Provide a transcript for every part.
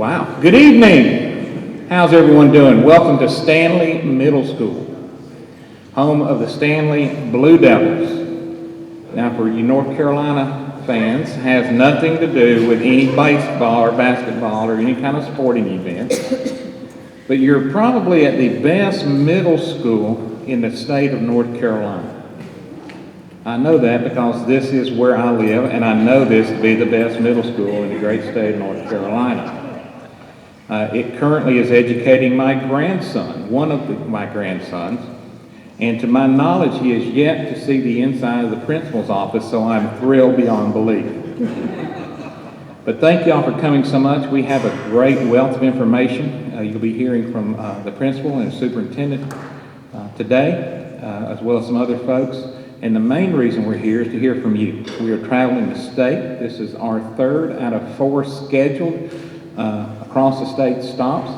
Wow. Good evening. How's everyone doing? Welcome to Stanley Middle School, home of the Stanley Blue Devils. Now, for you North Carolina fans, has nothing to do with any baseball or basketball or any kind of sporting event, but you're probably at the best middle school in the state of North Carolina. I know that because this is where I live, and I know this to be the best middle school in the great state of North Carolina. It currently is educating my grandson, one of my grandsons, and to my knowledge, he has yet to see the inside of the principal's office, so I'm thrilled beyond belief. But thank y'all for coming so much. We have a great wealth of information. You'll be hearing from the principal and the superintendent today, as well as some other folks. And the main reason we're here is to hear from you. We are traveling the state. This is our third out of 4 scheduled across the state stops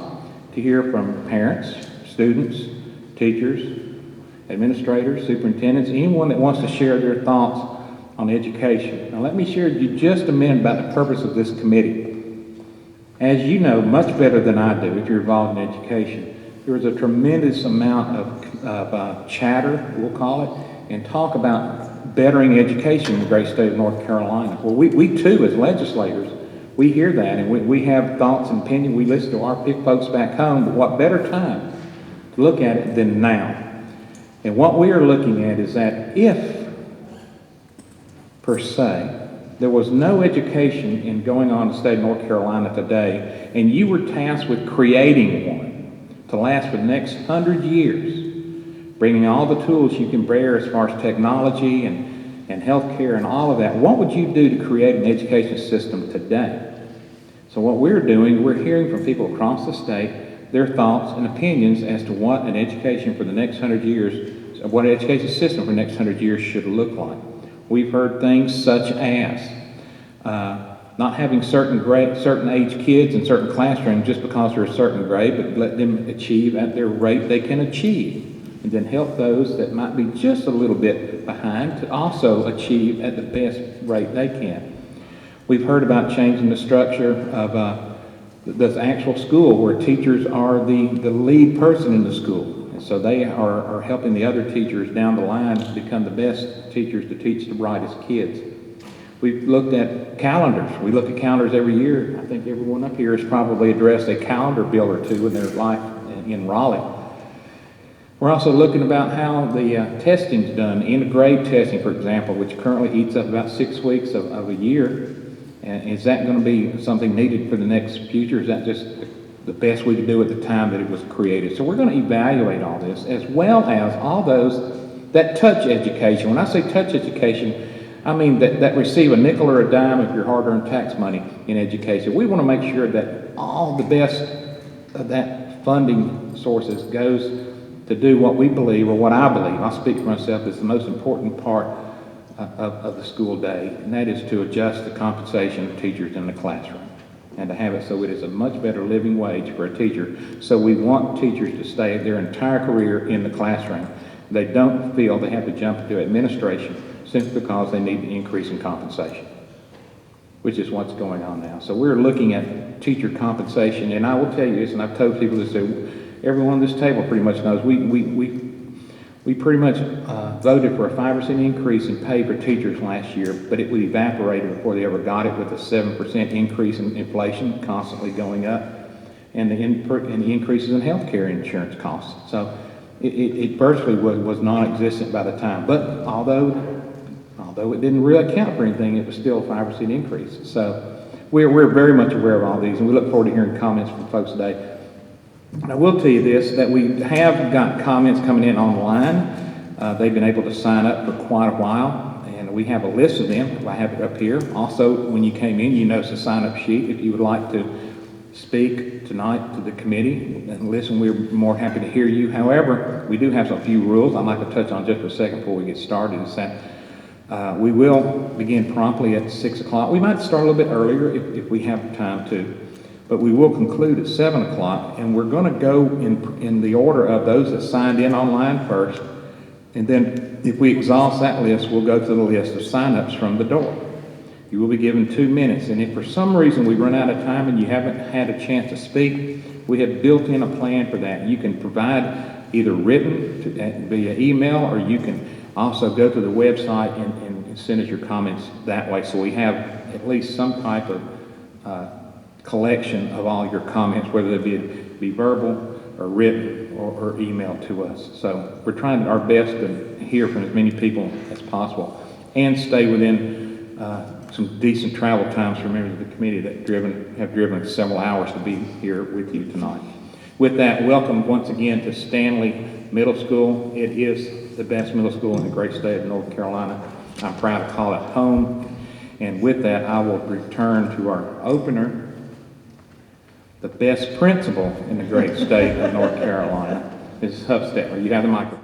to hear from parents, students, teachers, administrators, superintendents, anyone that wants to share their thoughts on education. Now let me share with you just a minute about the purpose of this committee. As you know much better than I do if you're involved in education, there is a tremendous amount of chatter, we'll call it, and talk about bettering education in the great state of North Carolina. Well, we too, as legislators, we hear that, and we have thoughts and opinions. We listen to our folks back home, but what better time to look at it than now? And what we are looking at is that if, per se, there was no education in going on in the state of North Carolina today, and you were tasked with creating one to last for the next 100 years, bringing all the tools you can bear as far as technology and healthcare and all of that, what would you do to create an education system today? So what we're doing, we're hearing from people across the state their thoughts and opinions as to what an education for the next 100 years, what an education system for the next 100 years should look like. We've heard things such as not having certain age kids in certain classrooms just because they're a certain grade, but let them achieve at their rate they can achieve. And then help those that might be just a little bit behind to also achieve at the best rate they can. We've heard about changing the structure of the actual school where teachers are the lead person in the school. And so they are helping the other teachers down the line to become the best teachers to teach the brightest kids. We've looked at calendars. We look at calendars every year. I think everyone up here has probably addressed a calendar bill or two in their life in Raleigh. We're also looking about how the testing is done. Integrated testing, for example, which currently eats up about 6 weeks of a year. And is that going to be something needed for the next future? Is that just the best we could do at the time that it was created? So we're going to evaluate all this, as well as all those that touch education. When I say touch education, I mean that receive a nickel or a dime of your hard-earned tax money in education. We want to make sure that all the best of that funding sources goes to do what we believe, or what I believe, I'll speak for myself, is the most important part of the school day, and that is to adjust the compensation of teachers in the classroom and to have it so it is a much better living wage for a teacher. So we want teachers to stay their entire career in the classroom. They don't feel they have to jump into administration simply because they need an increase in compensation, which is what's going on now. So we're looking at teacher compensation, and I will tell you this, and I've told people this, everyone at this table pretty much knows, we pretty much voted for a 5% increase in pay for teachers last year, but it would evaporate before they ever got it, with a 7% increase in inflation constantly going up, and the increases in health care insurance costs. So it virtually was non-existent by the time. But although it didn't really account for anything, it was still a 5% increase. So we're very much aware of all these, and we look forward to hearing comments from folks today. I will tell you this, that we have got comments coming in online. They've been able to sign up for quite a while, and we have a list of them. I have it up here. Also, when you came in, you noticed a sign-up sheet. If you would like to speak tonight to the committee and listen, we're more happy to hear you. However, we do have a few rules I'd like to touch on just for a second before we get started. Is that we will begin promptly at 6 o'clock. We might start a little bit earlier if we have time to. But we will conclude at 7 o'clock, and we're going to go in the order of those that signed in online first, and then if we exhaust that list, we'll go to the list of sign-ups from the door. You will be given 2 minutes, and if for some reason we run out of time and you haven't had a chance to speak, we have built in a plan for that. You can provide either written via email, or you can also go to the website and send us your comments that way, so we have at least some type of collection of all your comments, whether they be verbal or written or email to us. So we're trying our best to hear from as many people as possible and stay within some decent travel times for members of the committee that have driven several hours to be here with you tonight. With that, welcome once again to Stanley Middle School. It is the best middle school in the great state of North Carolina. I'm proud to call it home. And with that, I will return to our opener, the best principal in the great state of North Carolina, Mrs. Huffstetler. You have the microphone.